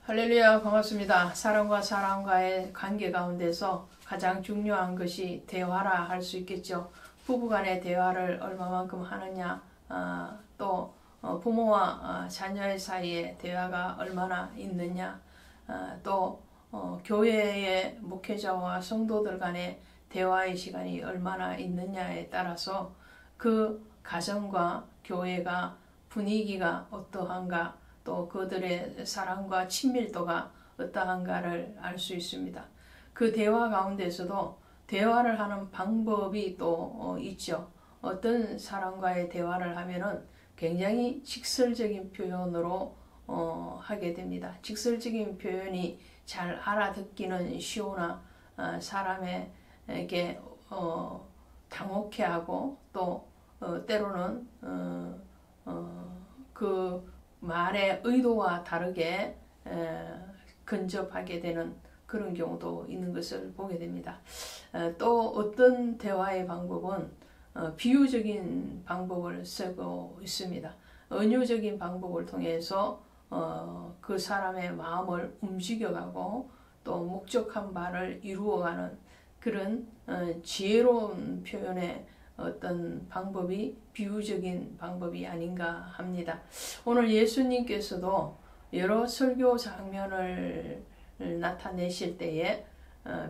할렐루야, 반갑습니다. 사람과 사람과의 관계 가운데서 가장 중요한 것이 대화라 할 수 있겠죠. 부부간의 대화를 얼마만큼 하느냐, 또 부모와 자녀의 사이에 대화가 얼마나 있느냐, 또 교회의 목회자와 성도들 간의 대화의 시간이 얼마나 있느냐에 따라서 그 가정과 교회가 분위기가 어떠한가, 또 그들의 사랑과 친밀도가 어떠한가를 알 수 있습니다. 그 대화 가운데서도 대화를 하는 방법이 또 있죠. 어떤 사람과의 대화를 하면은 굉장히 직설적인 표현으로 하게 됩니다. 직설적인 표현이 잘 알아듣기는 쉬우나 사람에게 당혹해 하고 또 때로는 그 말의 의도와 다르게 근접하게 되는 그런 경우도 있는 것을 보게 됩니다. 또 어떤 대화의 방법은 비유적인 방법을 쓰고 있습니다. 은유적인 방법을 통해서 그 사람의 마음을 움직여가고 또 목적한 바를 이루어가는 그런 지혜로운 표현의 어떤 방법이 비유적인 방법이 아닌가 합니다. 오늘 예수님께서도 여러 설교 장면을 나타내실 때에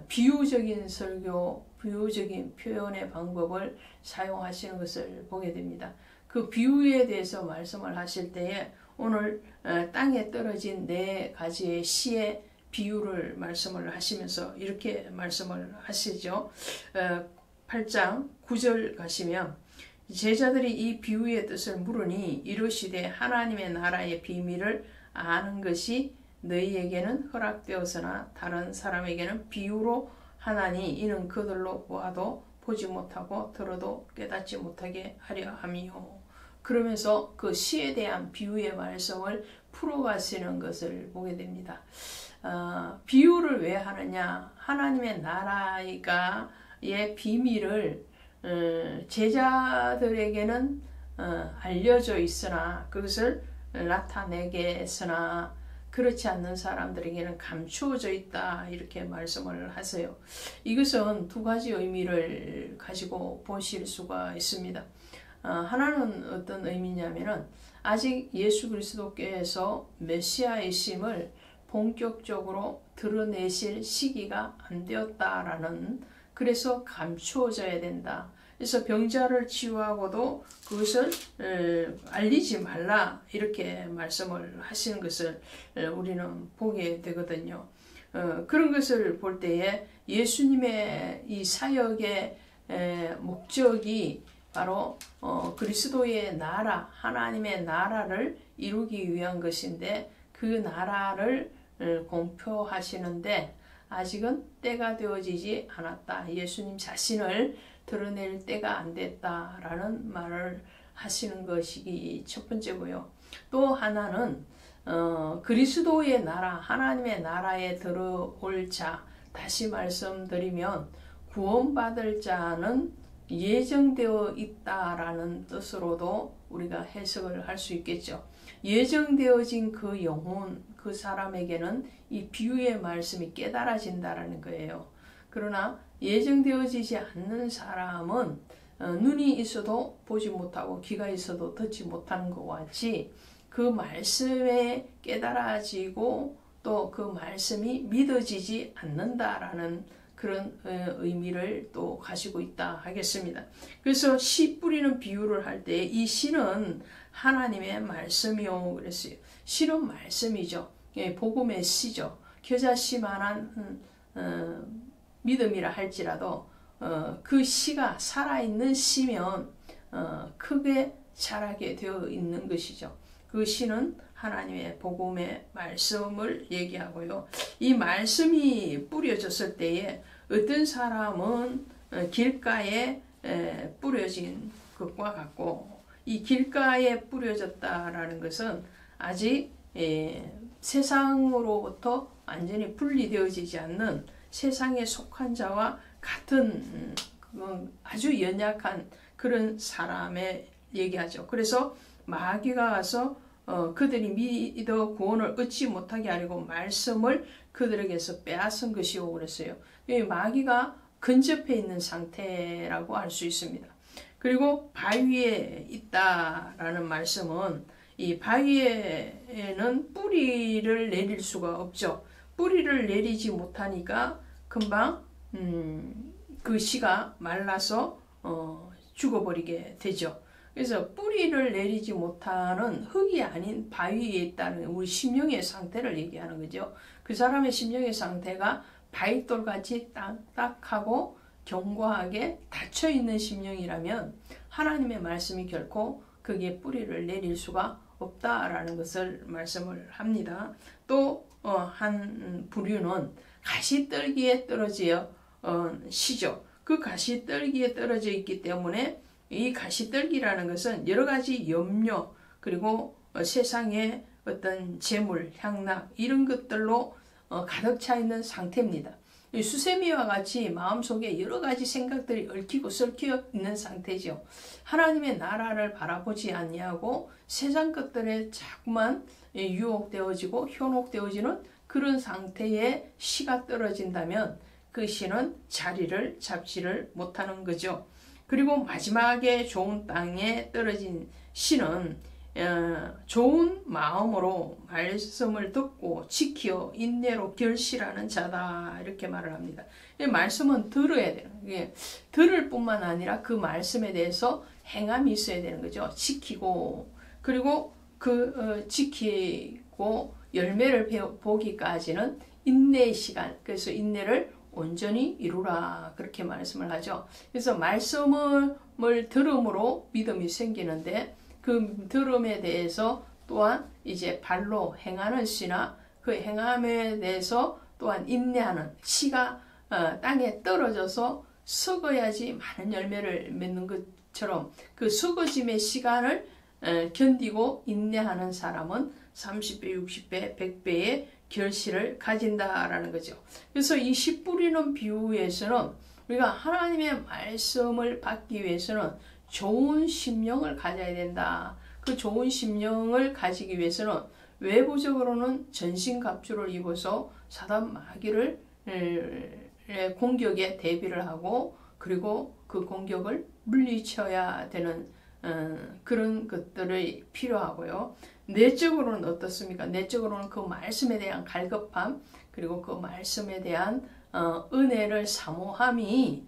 비유적인 설교, 비유적인 표현의 방법을 사용하시는 것을 보게 됩니다. 그 비유에 대해서 말씀을 하실 때에 오늘 땅에 떨어진 4가지의 씨의 비유를 말씀을 하시면서 이렇게 말씀을 하시죠. 8장 9절 가시면 제자들이 이 비유의 뜻을 물으니 이르시되 하나님의 나라의 비밀을 아는 것이 너희에게는 허락되었으나 다른 사람에게는 비유로 하나니 이는 그들로 보아도 보지 못하고 들어도 깨닫지 못하게 하려 함이요. 그러면서 그 시에 대한 비유의 말씀을 풀어가시는 것을 보게 됩니다. 비유를 왜 하느냐? 하나님의 나라가 의 비밀을 제자들에게는 알려져 있으나 그것을 나타내게 했으나 그렇지 않는 사람들에게는 감추어져 있다 이렇게 말씀을 하세요. 이것은 2가지 의미를 가지고 보실 수가 있습니다. 하나는 어떤 의미냐면은 아직 예수 그리스도께서 메시아이심을 본격적으로 드러내실 시기가 안 되었다라는, 그래서 감추어져야 된다. 그래서 병자를 치유하고도 그것을 알리지 말라 이렇게 말씀을 하시는 것을 우리는 보게 되거든요. 그런 것을 볼 때에 예수님의 이 사역의 목적이 바로 그리스도의 나라, 하나님의 나라를 이루기 위한 것인데 그 나라를 공표하시는데 아직은 때가 되어지지 않았다. 예수님 자신을 드러낼 때가 안 됐다라는 말을 하시는 것이 첫 번째고요. 또 하나는 그리스도의 나라, 하나님의 나라에 들어올 자, 다시 말씀드리면 구원받을 자는 예정되어 있다라는 뜻으로도 우리가 해석을 할 수 있겠죠. 예정되어진 그 영혼, 그 사람에게는 이 비유의 말씀이 깨달아진다라는 거예요. 그러나 예정되어지지 않는 사람은 눈이 있어도 보지 못하고 귀가 있어도 듣지 못하는 것과 같이 그 말씀에 깨달아지고 또 그 말씀이 믿어지지 않는다라는 그런 의미를 또 가지고 있다 하겠습니다. 그래서 씨 뿌리는 비유를 할 때 이 씨는 하나님의 말씀이요 그랬어요. 씨는 말씀이죠. 복음의 씨죠. 겨자씨만한 믿음이라 할지라도 그 씨가 살아있는 씨면 크게 자라게 되어 있는 것이죠. 그 씨는 하나님의 복음의 말씀을 얘기하고요. 이 말씀이 뿌려졌을 때에 어떤 사람은 길가에 뿌려진 것과 같고, 이 길가에 뿌려졌다라는 것은 아직 세상으로부터 완전히 분리되어지지 않는 세상에 속한 자와 같은 아주 연약한 그런 사람의 얘기하죠. 그래서 마귀가 와서 그들이 믿어 구원을 얻지 못하게 하려고 말씀을 그들에게서 빼앗은 것이오 그랬어요. 마귀가 근접해 있는 상태라고 할 수 있습니다. 그리고 바위에 있다라는 말씀은 이 바위에는 뿌리를 내릴 수가 없죠. 뿌리를 내리지 못하니까 금방 그 씨가 말라서 죽어버리게 되죠. 그래서 뿌리를 내리지 못하는 흙이 아닌 바위에 있다는 우리 심령의 상태를 얘기하는 거죠. 그 사람의 심령의 상태가 바위돌같이 딱딱하고 견고하게 닫혀있는 심령이라면 하나님의 말씀이 결코 거기에 뿌리를 내릴 수가 없다라는 것을 말씀을 합니다. 또 한 부류는 가시떨기에 떨어져 시죠. 그 가시떨기에 떨어져 있기 때문에 이 가시떨기라는 것은 여러 가지 염려 그리고 세상의 어떤 재물, 향락 이런 것들로 가득 차 있는 상태입니다. 수세미와 같이 마음속에 여러 가지 생각들이 얽히고 설켜 있는 상태죠. 하나님의 나라를 바라보지 아니하고 세상 것들에 자꾸만 유혹되어지고 현혹되어지는 그런 상태에 씨가 떨어진다면 그 씨는 자리를 잡지를 못하는 거죠. 그리고 마지막에 좋은 땅에 떨어진 씨는 좋은 마음으로 말씀을 듣고 지켜 인내로 결실하는 자다 이렇게 말을 합니다. 이 말씀은 들어야 되는 거예요. 들을 뿐만 아니라 그 말씀에 대해서 행함이 있어야 되는 거죠. 지키고 그리고 지키고 열매를 보기까지는 인내의 시간, 그래서 인내를 온전히 이루라 그렇게 말씀을 하죠. 그래서 말씀을 들음으로 믿음이 생기는데 그 들음에 대해서 또한 이제 발로 행하는 씨나 그 행함에 대해서 또한 인내하는 씨가 땅에 떨어져서 썩어야지 많은 열매를 맺는 것처럼 그 썩어짐의 시간을 견디고 인내하는 사람은 30배, 60배, 100배의 결실을 가진다라는 거죠. 그래서 이 씨 뿌리는 비유에서는 우리가 하나님의 말씀을 받기 위해서는 좋은 심령을 가져야 된다. 그 좋은 심령을 가지기 위해서는 외부적으로는 전신갑주를 입어서 사단 마귀를 공격에 대비를 하고 그리고 그 공격을 물리쳐야 되는 그런 것들이 필요하고요. 내적으로는 어떻습니까? 내적으로는 그 말씀에 대한 갈급함 그리고 그 말씀에 대한 은혜를 사모함이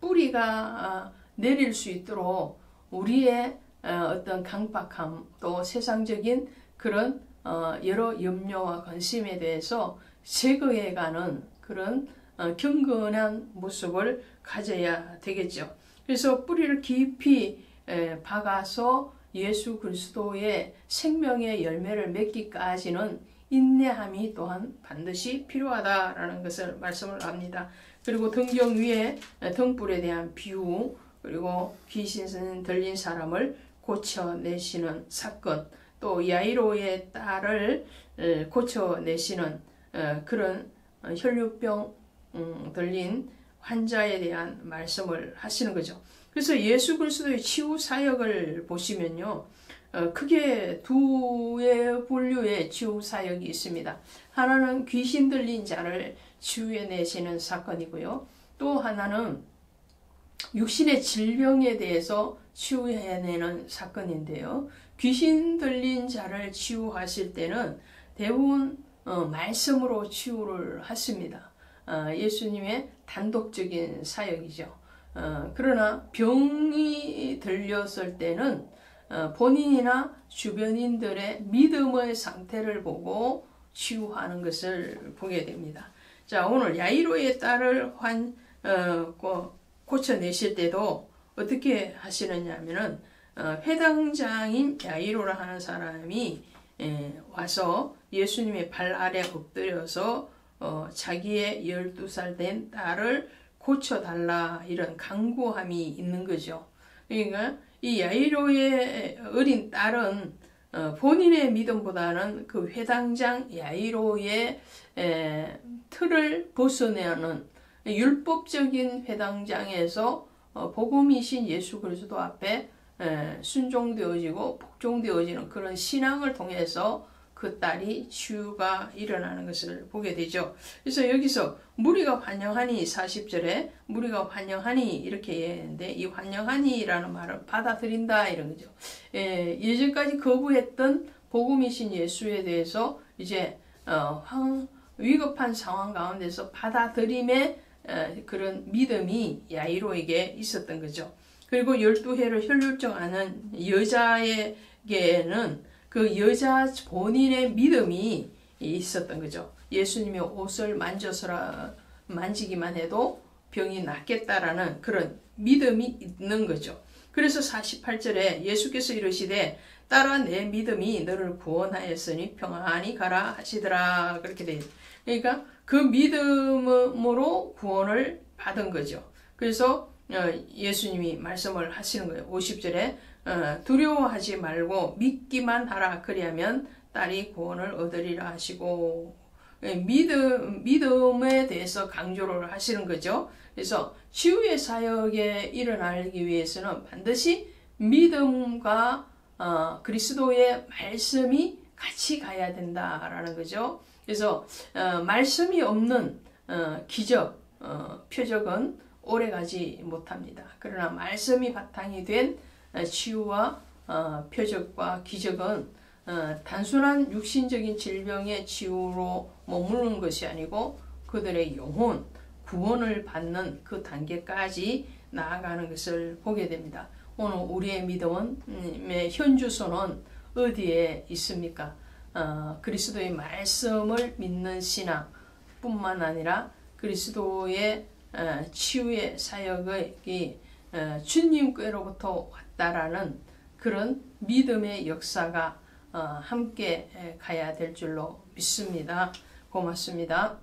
뿌리가 내릴 수 있도록 우리의 어떤 강박함 또 세상적인 그런 여러 염려와 관심에 대해서 제거해가는 그런 경건한 모습을 가져야 되겠죠. 그래서 뿌리를 깊이 박아서 예수 그리스도의 생명의 열매를 맺기까지는 인내함이 또한 반드시 필요하다라는 것을 말씀을 합니다. 그리고 등경 위에 등불에 대한 비유 그리고 귀신 들린 사람을 고쳐내시는 사건 또 야이로의 딸을 고쳐내시는 그런 혈류병 들린 환자에 대한 말씀을 하시는 거죠. 그래서 예수 그리스도의 치유 사역을 보시면요. 크게 두 분류의 치유 사역이 있습니다. 하나는 귀신 들린 자를 치유해내시는 사건이고요. 또 하나는 육신의 질병에 대해서 치유해내는 사건인데요. 귀신 들린 자를 치유하실 때는 대부분 말씀으로 치유를 하십니다. 예수님의 단독적인 사역이죠. 그러나 병이 들렸을 때는 본인이나 주변인들의 믿음의 상태를 보고 치유하는 것을 보게 됩니다. 자, 오늘 야이로의 딸을 고쳐내실 때도 어떻게 하시느냐 하면은 회당장인 야이로라 하는 사람이 와서 예수님의 발 아래 엎드려서 자기의 12살 된 딸을 고쳐달라 이런 간구함이 있는 거죠. 그러니까 이 야이로의 어린 딸은 본인의 믿음보다는 그 회당장 야이로의 틀을 벗어내는 율법적인 회당장에서 복음이신 예수 그리스도 앞에 순종되어지고 복종되어지는 그런 신앙을 통해서 그 딸이 치유가 일어나는 것을 보게 되죠. 그래서 여기서 무리가 환영하니 40절에 무리가 환영하니 이렇게 했는데 이 환영하니라는 말은 받아들인다 이런 거죠. 예전까지 거부했던 복음이신 예수에 대해서 이제 위급한 상황 가운데서 받아들임의 그런 믿음이 야이로에게 있었던 거죠. 그리고 12해를 혈루증하는 여자에게는 그 여자 본인의 믿음이 있었던 거죠. 예수님의 옷을 만지기만 해도 병이 낫겠다라는 그런 믿음이 있는 거죠. 그래서 48절에 예수께서 이르시되 딸아 내 믿음이 너를 구원하였으니 평안히 가라 하시더라 그렇게 돼요. 그러니까 그 믿음으로 구원을 받은 거죠. 그래서 예수님이 말씀을 하시는 거예요. 50절에 두려워하지 말고 믿기만 하라 그리하면 딸이 구원을 얻으리라 하시고 믿음에 대해서 강조를 하시는 거죠. 그래서 치유의 사역에 일어나기 위해서는 반드시 믿음과 그리스도의 말씀이 같이 가야 된다라는 거죠. 그래서 말씀이 없는 기적, 표적은 오래가지 못합니다. 그러나 말씀이 바탕이 된 치유와 표적과 기적은 단순한 육신적인 질병의 치유로 머무르는 것이 아니고 그들의 영혼, 구원을 받는 그 단계까지 나아가는 것을 보게 됩니다. 오늘 우리의 믿음의 현주소는 어디에 있습니까? 그리스도의 말씀을 믿는 신앙뿐만 아니라 그리스도의 치유의 사역이 주님께로부터 왔다라는 그런 믿음의 역사가 함께 가야 될 줄로 믿습니다. 고맙습니다.